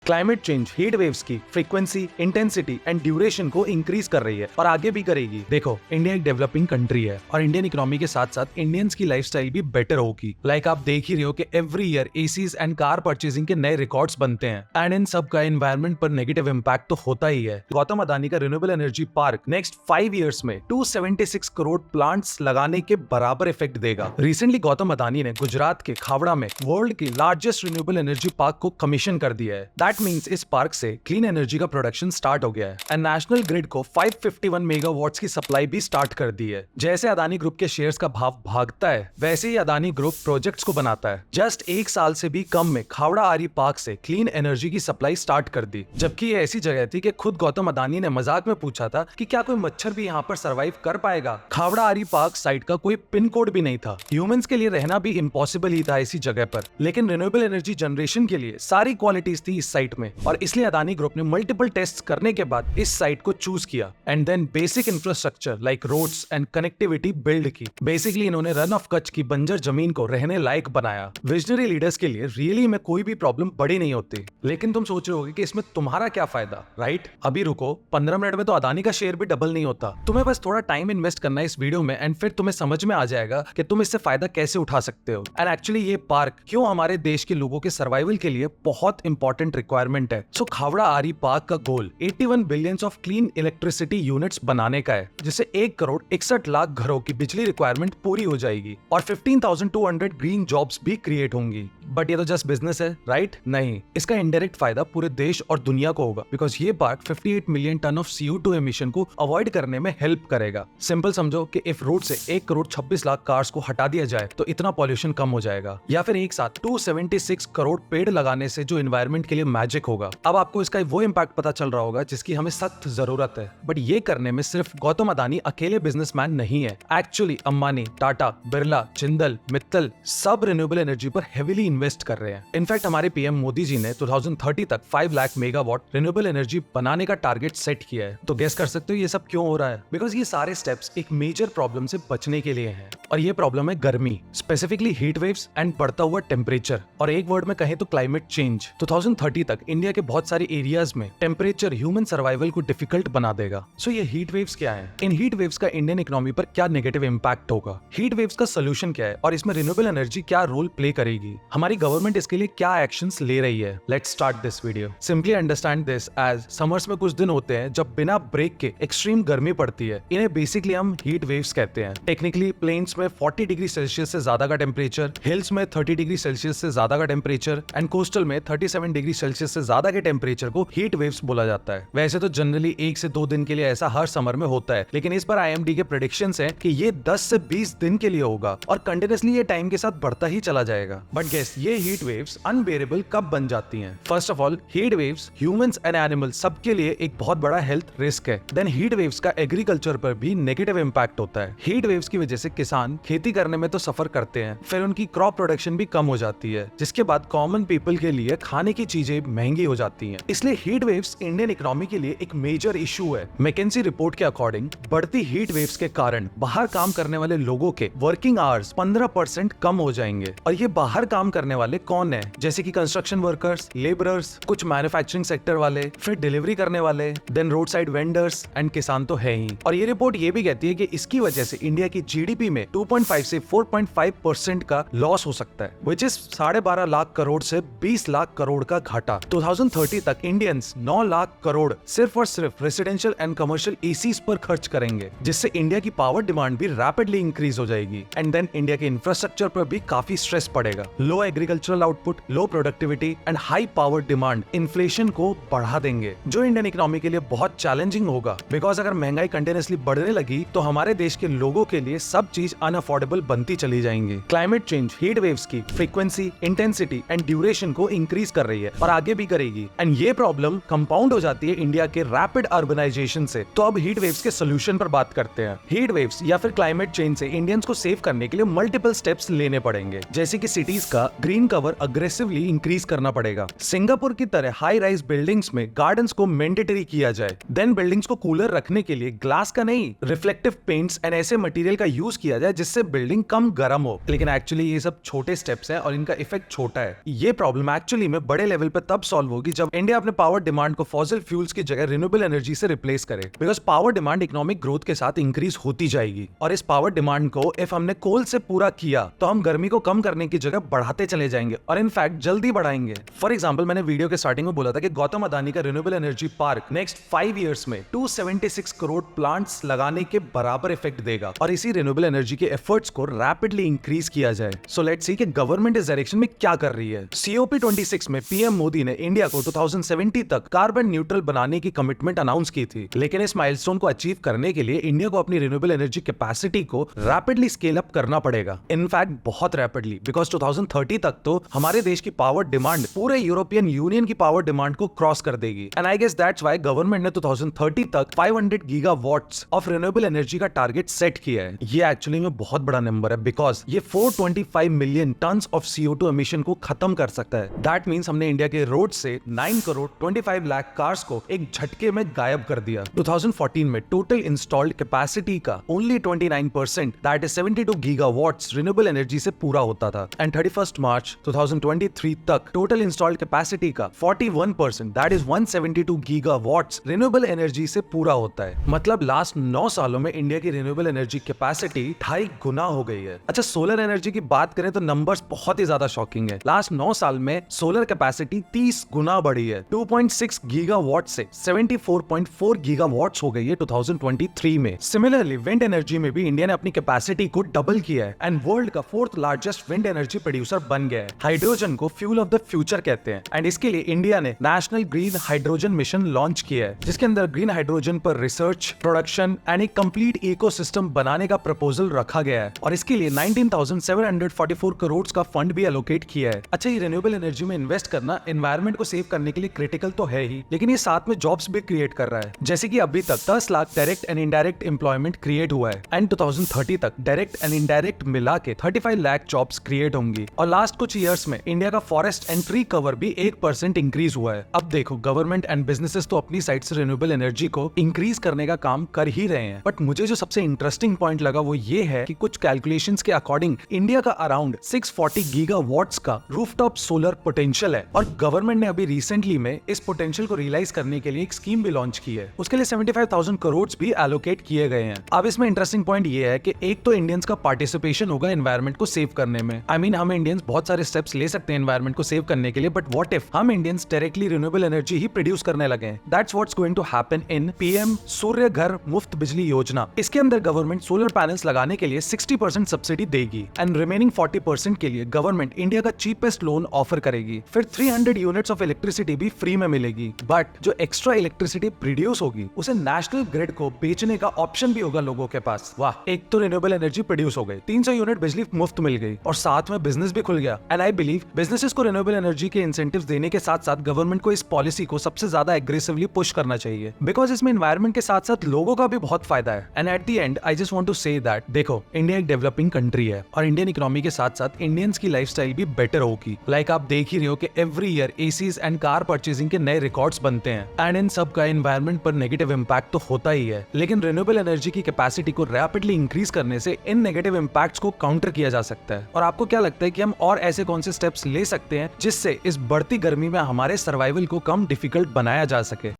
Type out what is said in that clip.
Climate change heat waves की frequency, intensity and duration को increase कर रही है और आगे भी करेगी। देखो, इंडिया एक डेवलपिंग कंट्री है और इंडियन इकोनॉमी के साथ साथ इंडियंस की लाइफस्टाइल भी बेटर होगी। लाइक आप देख ही रहे हो कि every year ACs and car purchasing के नए रिकॉर्ड्स बनते हैं एंड इन सब का एनवायरमेंट पर नेगेटिव इम्पैक्ट तो होता ही है। गौतम अदानी का renewable energy park next 5 years में 276 करोड़ प्लांट्स लगाने के बराबर इफेक्ट देगा। रिसेंटली गौतम अदानी ने गुजरात के खावड़ा में वर्ल्ड की लार्जेस्ट रिन्यूएबल एनर्जी पार्क को कमीशन कर दिया है। दैट मींस इस पार्क से क्लीन एनर्जी का प्रोडक्शन स्टार्ट हो गया है एंड नेशनल ग्रिड को 551 मेगावाट्स की सप्लाई भी स्टार्ट कर दी है। जैसे अदानी ग्रुप के शेयर्स का भाव भागता है, वैसे ही अदानी ग्रुप प्रोजेक्ट्स को बनाता है। जस्ट 1 साल से भी कम में खावड़ा आरी पार्क से क्लीन एनर्जी की सप्लाई स्टार्ट कर दी, जबकि ये ऐसी जगह थी कि खुद गौतम अदानी ने मजाक में पूछा था कि क्या कोई मच्छर भी यहाँ पर सर्वाइव कर पाएगा। खावड़ा आरी पार्क साइट का कोई पिन कोड भी नहीं था। ह्यूमंस के लिए रहना भी इम्पॉसिबल ही था ऐसी जगह पर, लेकिन रिन्यूएबल एनर्जी जनरेशन के लिए सारी क्वालिटीज थी इस साइट में और इसलिए अदानी ग्रुप ने मल्टीपल टेस्ट करने के बाद इस साइट को चूज किया and then basic infrastructure like roads and connectivity build की। बेसिकली इन्होंने रन ऑफ कच्छ की बंजर जमीन को रहने लायक बनाया। विजनरी लीडर्स के लिए रियली में कोई भी प्रॉब्लम बड़ी नहीं होती। लेकिन तुम सोच रहे होगे कि इसमें तुम्हारा क्या फायदा, राइट? अभी रुको, 15 मिनट में तो अदानी का शेयर भी डबल नहीं होता। तुम्हें बस थोड़ा टाइम इन्वेस्ट करना है इस वीडियो में एंड फिर तुम्हें समझ में आ जाएगा कि तुम इससे फायदा कैसे उठा सकते हो एंड एक्चुअली ये पार्क क्यों हमारे देश के लोगों के सर्वाइवल के लिए बहुत इंपॉर्टेंट रिक्वायरमेंट है। सो खावड़ा आरी पार्क का गोल 81 billion of clean electricity units बनाने का है, जिससे 1 करोड़ 61 लाख घरों की बिजली रिक्वायरमेंट पूरी हो जाएगी और 15,200 ग्रीन जॉब्स भी क्रिएट होंगी। बट ये तो जस्ट बिजनेस है, राइट? नहीं, इसका इनडायरेक्ट फायदा पूरे देश और दुनिया को होगा बिकॉज ये park 58 million ton of CO2 emission को अवॉइड करने में हेल्प करेगा। सिंपल समझो कि इफ रोड से 1 करोड़ 26 लाख कार्स को हटा दिया जाए तो इतना पॉल्यूशन कम हो जाएगा, या फिर एक साथ 276 करोड़ पेड़ लगाने से जो एनवायरमेंट के लिए मैजिक होगा। अब आपको इसका वो इम्पैक्ट पता चल रहा होगा जिसकी हमें सख्त जरूरत है। बट ये करने में सिर्फ गौतम अदानी अकेले बिजनेसमैन नहीं है। एक्चुअली अंबानी, टाटा, बिरला, जिंदल, मित्तल सब रिन्यूएबल एनर्जी पर हेवीली इन्वेस्ट कर रहे हैं। इनफैक्ट हमारे पीएम मोदी जी ने 2030 तक 5 लाख मेगावाट रिन्यूएबल एनर्जी बनाने का टारगेट सेट किया है। तो गेस कर सकते हो ये सब क्यों हो रहा है? बिकॉज ये सारे स्टेप्स एक मेजर प्रॉब्लम से बचने के लिए हैं और ये प्रॉब्लम है गर्मी, स्पेसिफिकली हीट वेव्स एंड बढ़ता हुआ टेम्परेचर, और एक वर्ड में कहें तो क्लाइमेट चेंज। 2030 तक इंडिया के बहुत सारे एरियाज में टेम्परेचर ह्यूमन सर्वाइवल को डिफिकल्ट बना देगा। सो ये हीट वेव्स क्या है? इन हीट वेव्स का इंडियन इकोनॉमी पर क्या नेगेटिव इम्पैक्ट होगा? हीट वेव्स का सोल्यूशन क्या है और इसमें रिन्यूएबल एनर्जी क्या रोल प्ले करेगी? हमारी गवर्नमेंट इसके लिए क्या एक्शंस ले रही है? Let's start this video. Simply understand this as summers में कुछ दिन होते हैं जब बिना ब्रेक के एक्सट्रीम गर्मी पड़ती है। इन्हें बेसिकली हम हीट वेव्स कहते हैं। टेक्निकली प्लेन्स में 40 डिग्री सेल्सियस से ज्यादा का टेम्परेचर, हिल्स में 30 डिग्री सेल्सियस से ज्यादा का टेम्परेचर एंड कोस्टल में 37 डिग्री सेल्सियस से ज्यादा के टेम्परेचर को हीट वेव्स बोला जाता है। वैसे तो जनरली 1 से 2 दिन के लिए ऐसा हर समर में होता है, लेकिन इस पर IMD के प्रेडिक्शंस हैं कि ये 10 से 20 दिन के लिए होगा और कंटिन्यूअसली ये टाइम के साथ बढ़ता ही चला जाएगा। बट गेस ये हीट वेव्स अनबेरेबल कब बन जाती हैं? First of all, heat waves humans and animals सबके लिए एक बहुत बड़ा हेल्थ रिस्क है। देन हीट वेव्स का एग्रीकल्चर पर भी नेगेटिव इम्पैक्ट होता है। हीट वेव्स की वजह से किसान खेती करने में तो सफर करते हैं, फिर उनकी क्रॉप प्रोडक्शन भी कम हो जाती है, जिसके बाद कॉमन पीपल के लिए खाने की चीजें महंगी हो जाती हैं। इसलिए हीट वेव्स इंडियन इकोनॉमी के लिए एक मेजर इशू है। मैकेंजी रिपोर्ट के अकॉर्डिंग बढ़ती हीट वेव्स के कारण बाहर काम करने वाले लोगों के वर्किंग आवर्स 15% कम हो जाएंगे। और ये बाहर काम करने वाले कौन है? जैसे कि कंस्ट्रक्शन वर्कर्स, लेबरर्स, कुछ मैन्युफैक्चरिंग सेक्टर वाले, फिर डिलीवरी करने वाले, then road side vendors and किसान तो है ही। और ये रिपोर्ट ये भी कहती है कि इसकी वजह से इंडिया की GDP में 2.5 से 4.5% का लॉस हो सकता है, विच इज 12.5 लाख करोड़ से 20 लाख करोड़ का घाटा। 2030 तक इंडियंस 9 लाख करोड़ सिर्फ और सिर्फ रेसिडेंशियल एंड कमर्शियल एसीज पर खर्च करेंगे, जिससे इंडिया की पावर डिमांड भी रैपिडली इंक्रीज हो जाएगी एंड देन इंडिया के इंफ्रास्ट्रक्चर पर भी काफी स्ट्रेस पड़ेगा। Low agricultural output, low productivity and high power demand inflation को बढ़ा देंगे, जो इंडियन इकोनॉमी के लिए बहुत चैलेंजिंग होगा। बिकॉज अगर महंगाई कंटिन्यूअसली बढ़ने लगी तो हमारे देश के लोगों के लिए सब चीज अनअफोर्डेबल बनती चली जाएंगी। क्लाइमेट चेंज हीट वेव्स की फ्रीक्वेंसी, इंटेंसिटी एंड ड्यूरेशन को इंक्रीज कर रही है और आगे भी करेगी एंड ये प्रॉब्लम कंपाउंड हो जाती है इंडिया के रैपिड अर्बनाइजेशन से। तो अब हीट वेव्स के सोल्यूशन पर बात करते हैं। हीट वेव्स या फिर क्लाइमेट चेंज से इंडियंस को सेव करने के लिए मल्टीपल स्टेप्स लेने पड़ेंगे, जैसे कि सिटीज का ग्रीन कवर अग्रेसिवली इंक्रीज करना पड़ेगा। सिंगापुर की तरह हाई राइज बिल्डिंग्स में गार्डन्स को मैंडेटरी किया जाए। देन बिल्डिंग्स को कूलर रखने के लिए ग्लास का नहीं, रिफ्लेक्टिव पेंट्स एंड ऐसे मटेरियल का यूज किया जाए जिससे बिल्डिंग कम गर्म हो। लेकिन एक्चुअली ये सब छोटे स्टेप्स हैं और इनका इफेक्ट छोटा है। ये प्रॉब्लम एक्चुअली में बड़े लेवल पर तब सॉल्व होगी जब इंडिया अपने पावर डिमांड को फॉसिल फ्यूल्स की जगह रिन्यूएबल एनर्जी से रिप्लेस करे, because power demand economic growth के साथ इंक्रीज होती जाएगी। और इस पावर डिमांड को इफ हमने कोल से पूरा किया तो हम गर्मी को कम करने की जगह बढ़ाते चले जाएंगे और इनफैक्ट जल्दी बढ़ाएंगे। फॉर एग्जाम्पल, मैंने वीडियो के स्टार्टिंग में बोला था कि गौतम अदानी का renewable energy park next 5 years में 276 करोड़ प्लांट्स लगाने के बराबर इफेक्ट देगा और इसी रिन्यूएबल एनर्जी के एफर्ट्स को रैपिडली इंक्रीज किया जाए। सो लेट्स सी कि गवर्नमेंट इस डायरेक्शन में क्या कर रही है। COP26 में पीएम मोदी ने इंडिया को 2070 तक कार्बन न्यूट्रल बनाने की कमिटमेंट अनाउंस की थी, लेकिन इस माइलस्टोन को अचीव करने के लिए इंडिया को अपनी रिन्यूएबल एनर्जी कैपेसिटी को रैपिडली स्केल अप करना पड़ेगा, इनफैक्ट बहुत रैपिडली, बिकॉज 2030 तक तो हमारे देश की पावर डिमांड पूरे यूरोपियन यूनियन की पावर डिमांड को क्रॉस कर देगी। And I guess that's why government ने 2030 तक 500 गीगावाट्स ऑफ रिन्यूएबल एनर्जी का टारगेट सेट किया है। ये एक्चुअली में बहुत बड़ा नंबर है, बिकॉज ये 425 million tons of CO2 emission को खत्म कर सकता है। दैट मींस हमने इंडिया के रोड से 9 करोड़ 25 लाख कार्स को एक झटके में गायब कर दिया। 2014 में टोटल इंस्टॉल्ड कैपेसिटी का only 29%, that is 72 gigawatts renewable energy से पूरा होता था। एंड 31 मार्च 2023 तक टोटल इंस्टॉल्ड कैपेसिटी का 41%, that is 172 gigawatts renewable energy से पूरा होता है। मतलब लास्ट 9 सालों में इंडिया की रिन्यूएबल एनर्जी कैपेसिटी 2.5 गुना हो गई है। अच्छा, सोलर एनर्जी की बात करें तो नंबर्स बहुत ही ज्यादा शॉकिंग है। लास्ट 9 साल में सोलर कैपेसिटी 30 गुना बढ़ी है, 2.6 गीगावाट से 74.4 गीगावाट्स हो गई है 2023 में। सिमिलरली विंड एनर्जी में भी इंडिया ने अपनी कैपेसिटी को डबल किया है एंड वर्ल्ड का 4th largest wind energy producer बन गया है। हाइड्रोजन को फ्यूल ऑफ द फ्यूचर कहते हैं एंड इसके लिए इंडिया ने national green hydrogen mission launch किया है, जिसके अंदर ग्रीन हाइड्रोजन पर रिसर्च, प्रोडक्शन एंड एक कंप्लीट इकोसिस्टम बनाने का प्रपोजल रखा गया है और इसके लिए 19,744 करोड़ का फंड भी एलोकेट किया है। अच्छा, ये रिन्यूएबल एनर्जी में इन्वेस्ट करना एनवायरमेंट को सेव करने के लिए क्रिटिकल तो है ही, लेकिन ये साथ में जॉब्स भी क्रिएट कर रहा है। जैसे कि अभी तक 10 lakh direct and indirect employment create हुआ है एंड 2030 तक डायरेक्ट एंड इनडायरेक्ट मिला के 35 लाख जॉब्स क्रिएट होंगी। और लास्ट कुछ ईयर्स में इंडिया का फॉरेस्ट एंड ट्री कवर भी 1% इंक्रीज हुआ है। अब देखो, गवर्नमेंट एंड बिजनेसेस तो अपनी साइड से रिन्यूएबल एनर्जी को इंक्रीज करने का काम कर ही रहे हैं, बट मुझे जो सबसे इंटरेस्टिंग पॉइंट लगा वो ये है कि कुछ कैलकुलेशंस के अकॉर्डिंग इंडिया का अराउंड 640 गीगावाट्स का रूफटॉप सोलर पोटेंशियल है और गवर्नमेंट ने अभी रिसेंटली में इस पोटेंशियल को रियलाइज करने के लिए एक स्कीम भी लॉन्च की है। उसके लिए 75,000 करोड़ भी एलोकेट किए गए हैं। अब इसमें इंटरेस्टिंग पॉइंट ये है कि एक तो इंडियंस का पार्टिसिपेशन होगा एनवायरमेंट को सेव करने में। आई मीन, हम इंडियंस बहुत सारे स्टेप्स ले सकते हैं एनवायरमेंट को सेव करने के लिए, बट व्हाट इफ हम इंडियंस डायरेक्टली रिन्यूएबल एनर्जी ही प्रोड्यूस करने लगे? That's what's going to happen in PM Surya Ghar Muft बिजली योजना। इसके अंदर गवर्नमेंट सोलर पैनल्स लगाने के लिए 60% सब्सिडी देगी एंड रिमेनिंग 40% के लिए गवर्नमेंट इंडिया का चीपेस्ट लोन ऑफर करेगी। फिर 300 यूनिट्स ऑफ इलेक्ट्रिसिटी भी फ्री में मिलेगी, बट जो एक्स्ट्रा इलेक्ट्रिसिटी प्रोड्यूस होगी उसे नेशनल ग्रिड को बेचने का ऑप्शन भी होगा लोगों के पास। वाह, एक तो रिन्यूएबल एनर्जी प्रोड्यूस हो गई, 300 यूनिट बिजली मुफ्त मिल गई और साथ में बिजनेस भी खुल गया। एंड आई बिलीव बिजनेसेस को रिन्यूएबल एनर्जी के इंसेंटिव्स देने के साथ साथ गवर्नमेंट को इस पॉलिसी को सबसे ज्यादा एग्रेसिवली पुश करना चाहिए, बिकॉज इसमें एनवायरमेंट के साथ साथ लोगों का भी बहुत फायदा है। And at the end I just want to say that देखो, इंडिया एक डेवलपिंग कंट्री है और इंडियन इकोनॉमी के साथ साथ इंडियंस की लाइफस्टाइल भी बेटर होगी। लाइक आप देख ही रहे हो कि every year ACs and car purchasing के नए रिकॉर्ड्स बनते हैं एंड इन सब का एनवायरमेंट पर नेगेटिव इंपैक्ट तो होता ही है, लेकिन रिन्यूएबल एनर्जी की कैपेसिटी को रैपिडली इंक्रीज करने से इन नेगेटिव इंपैक्ट्स को काउंटर किया जा सकता है। और आपको क्या लगता है कि हम और ऐसे कौन से स्टेप्स ले सकते हैं जिससे इस बढ़ती गर्मी में हमारे सर्वाइवल को कम डिफिकल्ट बनाया जा सके?